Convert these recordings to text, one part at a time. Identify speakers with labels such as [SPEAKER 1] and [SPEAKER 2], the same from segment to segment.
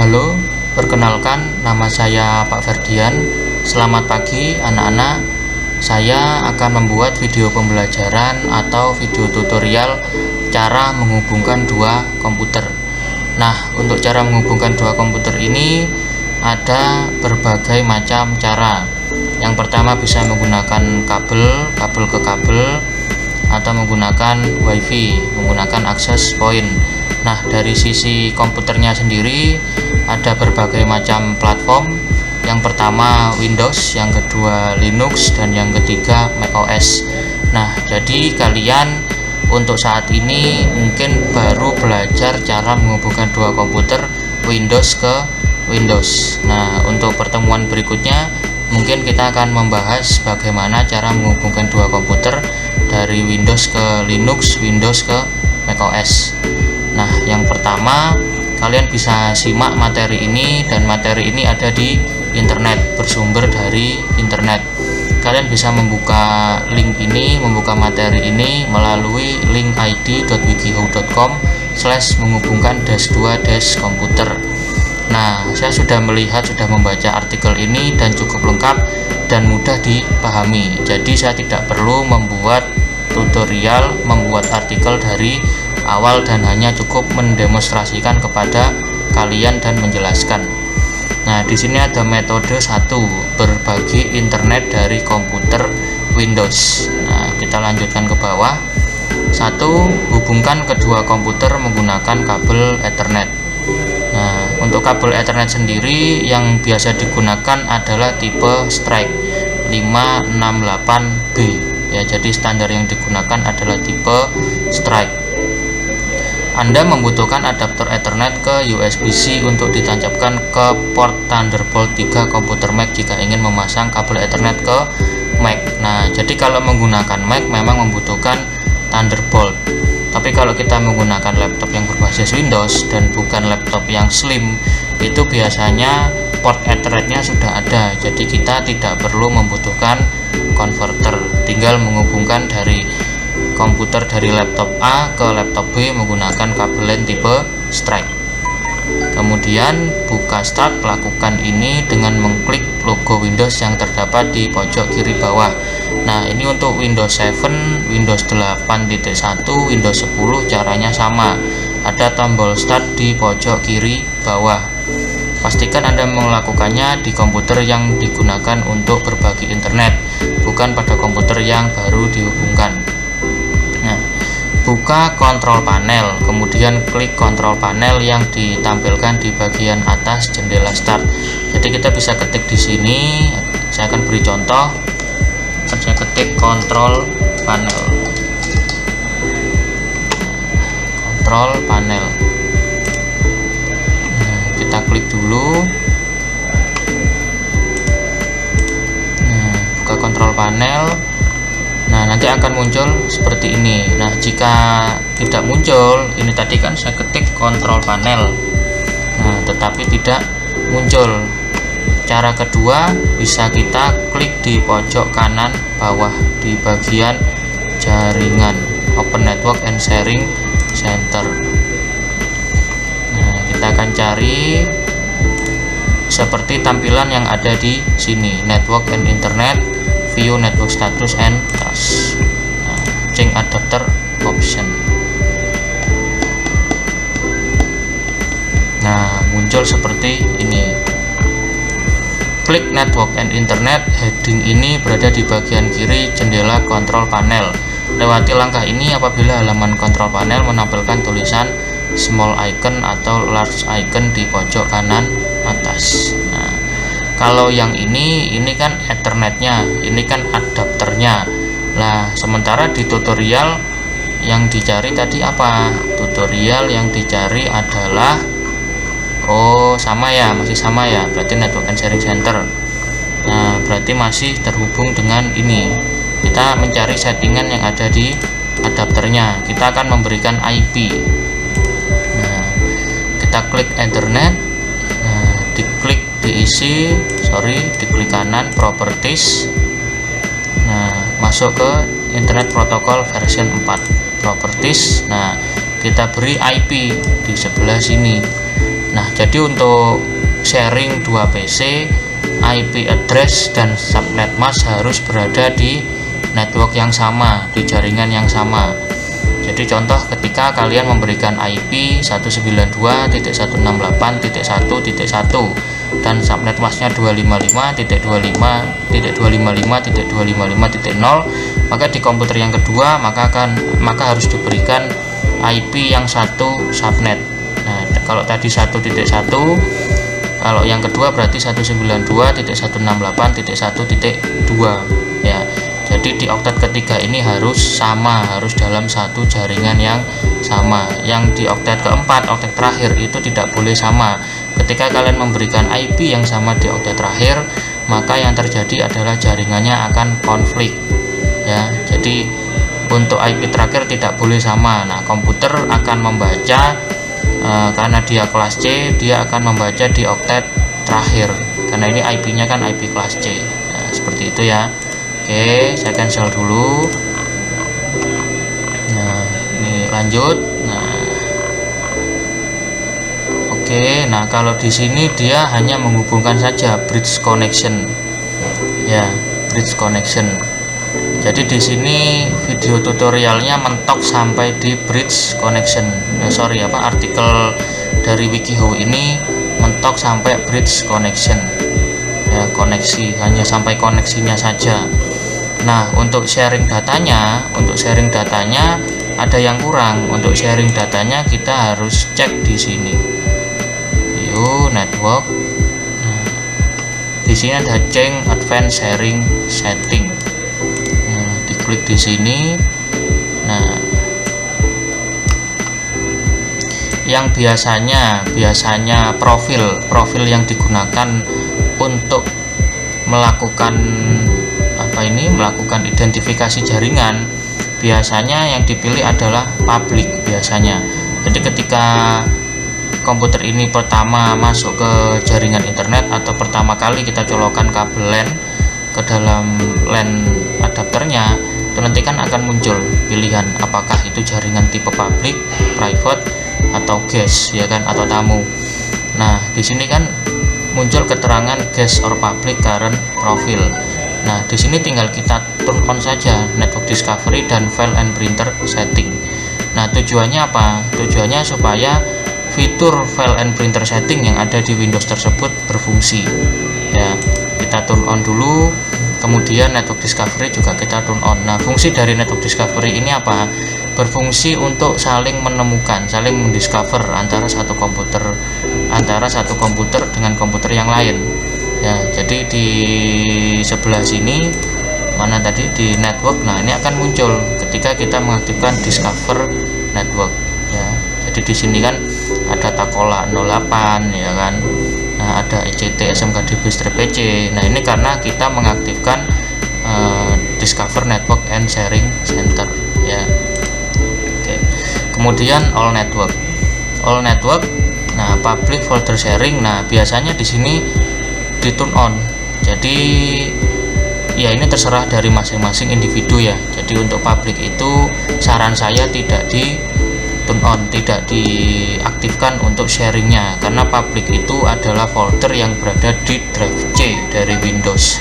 [SPEAKER 1] Halo, perkenalkan nama saya Pak Ferdian. Selamat pagi anak-anak. Saya akan membuat video pembelajaran atau video tutorial cara menghubungkan dua komputer. Nah, untuk cara menghubungkan dua komputer ini ada berbagai macam cara. Yang pertama bisa menggunakan kabel ke kabel, atau menggunakan WiFi, menggunakan access point. Nah, dari sisi komputernya sendiri ada berbagai macam platform. Yang pertama Windows, yang kedua Linux, dan yang ketiga macOS. Nah, jadi kalian untuk saat ini mungkin baru belajar cara menghubungkan dua komputer Windows ke Windows. Nah, untuk pertemuan berikutnya mungkin kita akan membahas bagaimana cara menghubungkan dua komputer dari Windows ke Linux, Windows ke macOS. Nah, yang pertama kalian bisa simak materi ini, dan materi ini ada di internet, bersumber dari internet. Kalian bisa membuka link ini, membuka materi ini melalui link id.wikihow.com/menghubungkan -2-komputer. Nah, saya sudah membaca artikel ini dan cukup lengkap dan mudah dipahami. Jadi saya tidak perlu membuat tutorial, membuat artikel dari awal, dan hanya cukup mendemonstrasikan kepada kalian dan menjelaskan. Nah, di sini ada metode 1, berbagi internet dari komputer Windows. Nah, kita lanjutkan ke bawah. 1, hubungkan kedua komputer menggunakan kabel Ethernet. Nah, untuk kabel Ethernet sendiri yang biasa digunakan adalah tipe Strike 568B. Ya, jadi standar yang digunakan adalah tipe Strike. Anda membutuhkan adapter Ethernet ke USB-C untuk ditancapkan ke port Thunderbolt 3 komputer Mac jika ingin memasang kabel Ethernet ke Mac. Nah, jadi kalau menggunakan Mac memang membutuhkan Thunderbolt. Tapi kalau kita menggunakan laptop yang berbasis Windows dan bukan laptop yang slim, itu biasanya port Ethernet-nya sudah ada. Jadi kita tidak perlu membutuhkan converter, tinggal menghubungkan dari komputer dari laptop A ke laptop B menggunakan kabel LAN tipe Strike. Kemudian buka Start, lakukan ini dengan mengklik logo Windows yang terdapat di pojok kiri bawah. Nah, ini untuk Windows 7, Windows 8.1, Windows 10 caranya sama. Ada tombol Start di pojok kiri bawah. Pastikan Anda melakukannya di komputer yang digunakan untuk berbagi internet, bukan pada komputer yang baru dihubungkan. Nah, buka kontrol panel, kemudian klik kontrol panel yang ditampilkan di bagian atas jendela Start. Jadi kita bisa ketik di sini. Saya akan beri contoh. Saya ketik kontrol panel. Kontrol panel. Nah, kita klik dulu. Nah, buka kontrol panel. Nah, nanti akan muncul seperti ini. Nah, jika tidak muncul, ini tadi kan saya ketik kontrol panel. Nah, tetapi tidak muncul. Cara kedua, bisa kita klik di pojok kanan bawah di bagian jaringan, Open Network and Sharing Center. Nah, kita akan cari seperti tampilan yang ada di sini, Network and Internet, View Network Status and Task. Nah, change adapter option. Nah, muncul seperti ini. Klik Network and Internet, heading ini berada di bagian kiri jendela kontrol panel. Lewati langkah ini apabila halaman kontrol panel menampilkan tulisan small icon atau large icon di pojok kanan atas. Nah, kalau yang ini kan Ethernetnya, ini kan adapternya. Nah, sementara di tutorial yang dicari tadi apa? Tutorial yang dicari adalah sama ya, masih sama ya, berarti Network and Sharing Center. Nah, berarti masih terhubung dengan ini. Kita mencari settingan yang ada di adapternya. Kita akan memberikan IP. Nah, kita klik Ethernet. Nah, diklik diklik kanan Properties. Nah, masuk ke Internet Protocol version 4 Properties. Nah, kita beri IP di sebelah sini. Nah, jadi untuk sharing 2 PC, IP address dan subnet mask harus berada di network yang sama, di jaringan yang sama. Jadi contoh ketika kalian memberikan IP 192.168.1.1 dan subnet masknya 255.255.255.0, maka di komputer yang kedua maka harus diberikan IP yang satu subnet. Nah, kalau tadi 1.1, kalau yang kedua berarti 192.168.1.2 ya. Jadi di oktet ketiga ini harus sama, harus dalam satu jaringan yang sama. Yang di oktet keempat, oktet terakhir itu tidak boleh sama. Ketika kalian memberikan IP yang sama di oktet terakhir, maka yang terjadi adalah jaringannya akan konflik ya. Jadi untuk IP terakhir tidak boleh sama. Nah, komputer akan membaca karena dia kelas C, dia akan membaca di oktet terakhir karena ini IP-nya kan IP kelas C. Nah, seperti itu ya. Oke, saya cancel dulu. Nah, ini lanjut. Nah, oke. Nah, kalau di sini dia hanya menghubungkan saja bridge connection, ya, bridge connection. Jadi di sini video tutorialnya mentok sampai di bridge connection. Artikel dari WikiHow ini mentok sampai bridge connection. Ya, koneksi, hanya sampai koneksinya saja. Nah, untuk sharing datanya ada yang kurang. Untuk sharing datanya kita harus cek di sini. View network. Nah, di sini ada change advanced sharing setting. Nah, diklik di sini. Nah, yang biasanya profil yang digunakan untuk melakukan identifikasi jaringan, biasanya yang dipilih adalah public biasanya. Jadi ketika komputer ini pertama masuk ke jaringan internet atau pertama kali kita colokkan kabel LAN ke dalam LAN adapternya, itu nanti kan akan muncul pilihan apakah itu jaringan tipe public, private, atau guest, ya kan, atau tamu. Nah, di sini kan muncul keterangan guest or public current profile. Nah, di sini tinggal kita turn on saja network discovery dan file and printer setting. Nah, tujuannya apa? Tujuannya supaya fitur file and printer setting yang ada di Windows tersebut berfungsi. Ya, kita turn on dulu. Kemudian network discovery juga kita turn on. Nah, fungsi dari network discovery ini apa? Berfungsi untuk saling menemukan, saling mendiscover antara satu komputer dengan komputer yang lain. Ya, jadi di sebelah sini mana tadi di network. Nah, ini akan muncul ketika kita mengaktifkan discover network ya. Jadi di sini kan ada Takola 08 ya kan. Nah, ada ECT SMKDB-PC. Nah, ini karena kita mengaktifkan discover network and sharing center ya. Oke. Kemudian all network. Nah, public folder sharing. Nah, biasanya di sini di turn on. Jadi ya ini terserah dari masing-masing individu ya. Jadi untuk public itu saran saya tidak di turn on, tidak diaktifkan untuk sharingnya, karena public itu adalah folder yang berada di drive C dari Windows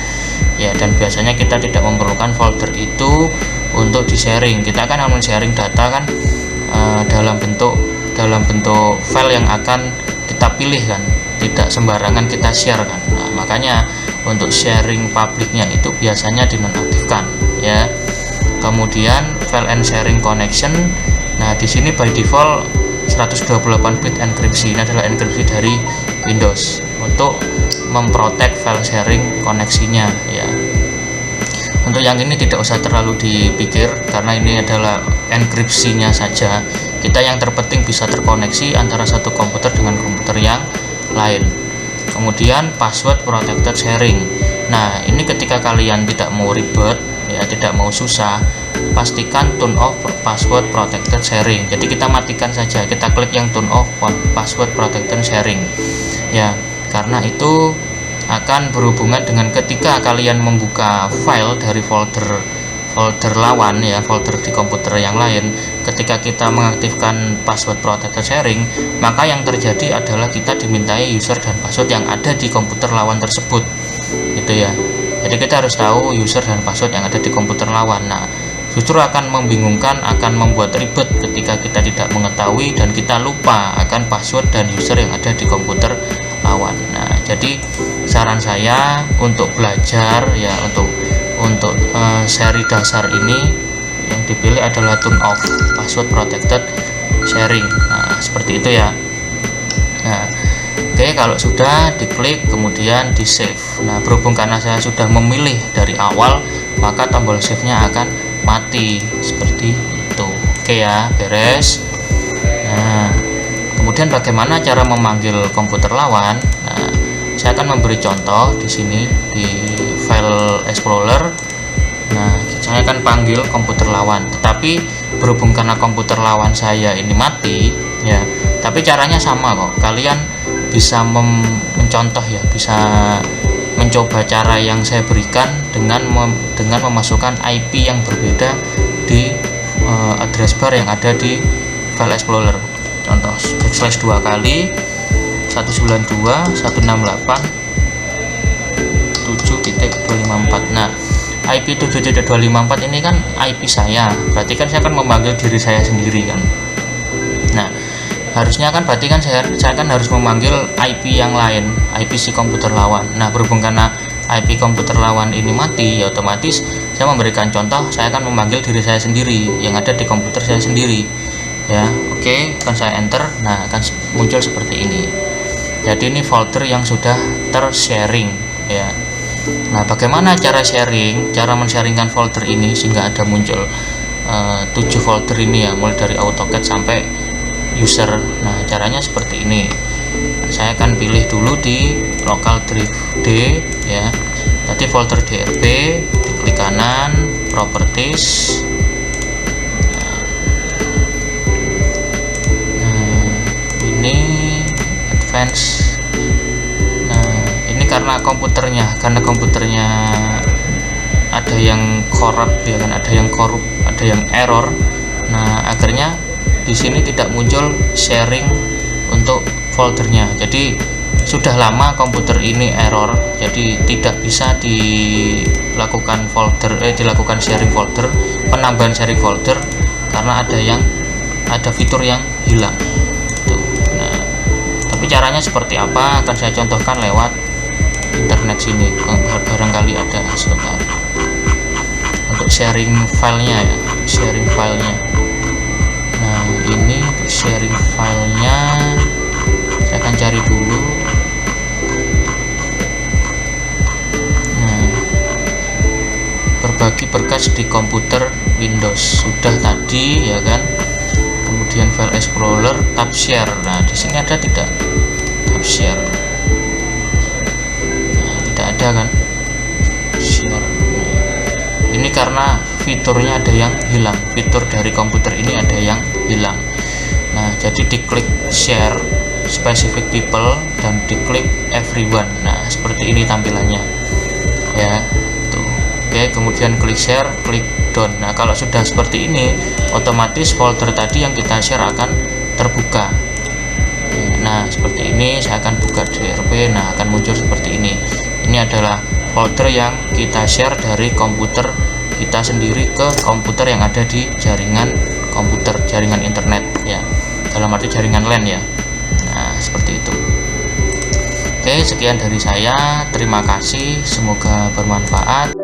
[SPEAKER 1] ya, dan biasanya kita tidak memerlukan folder itu untuk di sharing. Kita kan men-sharing data kan dalam bentuk file yang akan kita pilih kan, tidak sembarangan kita share kan. Nah, makanya untuk sharing publiknya itu biasanya dinonaktifkan ya. Kemudian file and sharing connection. Nah, di sini by default 128 bit enkripsi. Ini adalah enkripsi dari Windows untuk memprotek file sharing koneksinya ya. Untuk yang ini tidak usah terlalu dipikir karena ini adalah enkripsinya saja. Kita yang terpenting bisa terkoneksi antara satu komputer dengan komputer yang lain. Kemudian password protected sharing. Nah, ini ketika kalian tidak mau ribet ya, tidak mau susah, pastikan turn off password protected sharing. Jadi kita matikan saja, kita klik yang turn off password protected sharing ya, karena itu akan berhubungan dengan ketika kalian membuka file dari folder lawan ya, folder di komputer yang lain. ketika kita mengaktifkan password protected sharing, maka yang terjadi adalah kita dimintai user dan password yang ada di komputer lawan tersebut, gitu ya. Jadi kita harus tahu user dan password yang ada di komputer lawan. Nah, justru akan membingungkan, akan membuat ribet ketika kita tidak mengetahui dan kita lupa akan password dan user yang ada di komputer lawan. Nah, jadi saran saya untuk belajar ya, untuk seri dasar ini yang dipilih adalah turn off password protected sharing. Nah, seperti itu ya. Nah, oke, kalau sudah diklik kemudian di save. Nah, berhubung karena saya sudah memilih dari awal, maka tombol save-nya akan mati seperti itu. Oke ya, beres. Nah, kemudian bagaimana cara memanggil komputer lawan? Nah, saya akan memberi contoh di sini di file explorer. Nah, saya akan panggil komputer lawan, tetapi berhubung karena komputer lawan saya ini mati ya, tapi caranya sama kok. Kalian bisa mencontoh ya, bisa mencoba cara yang saya berikan dengan memasukkan IP yang berbeda di address bar yang ada di file explorer. Contoh backslash 2 kali 192.168.7.254. Nah, IP 7.254 ini kan IP saya, berarti kan saya akan memanggil diri saya sendiri kan. Nah, harusnya kan berarti kan saya kan harus memanggil IP yang lain, IP si komputer lawan. Nah, berhubung karena IP komputer lawan ini mati, ya otomatis saya memberikan contoh, saya akan memanggil diri saya sendiri yang ada di komputer saya sendiri ya. Oke, akan saya enter. Nah, akan muncul seperti ini. Jadi ini folder yang sudah tersharing ya. Nah, bagaimana cara men-sharingkan folder ini sehingga ada muncul 7 folder ini ya, mulai dari AutoCAD sampai user. Nah, caranya seperti ini. Saya akan pilih dulu di local drive D ya. Tadi folder DRP, diklik kanan, properties. Nah, ini advance. Karena komputernya ada yang corrupt ya kan, ada yang korup, ada yang error. Nah, akhirnya di sini tidak muncul sharing untuk foldernya. Jadi sudah lama komputer ini error, jadi tidak bisa dilakukan sharing folder, penambahan sharing folder karena ada fitur yang hilang. Tuh. Nah, tapi caranya seperti apa akan saya contohkan lewat internet sini, barangkali ada sebentar untuk sharing filenya ya, sharing filenya. Nah, ini untuk sharing filenya saya akan cari dulu. Nah, berbagi berkas di komputer Windows sudah tadi ya kan. Kemudian file explorer, tab share. Nah, di sini ada tidak tab share? Ada kan share. Ini karena fiturnya ada yang hilang, fitur dari komputer ini ada yang hilang. Nah, jadi diklik share specific people dan diklik everyone. Nah, seperti ini tampilannya ya tuh. Oke, kemudian klik share, klik done. Nah, kalau sudah seperti ini, otomatis folder tadi yang kita share akan terbuka. Nah, seperti ini saya akan buka DRP. Nah, akan muncul seperti ini. Ini adalah folder yang kita share dari komputer kita sendiri ke komputer yang ada di jaringan komputer, jaringan internet ya, dalam arti jaringan LAN ya. Nah, seperti itu. Oke, sekian dari saya. Terima kasih, semoga bermanfaat.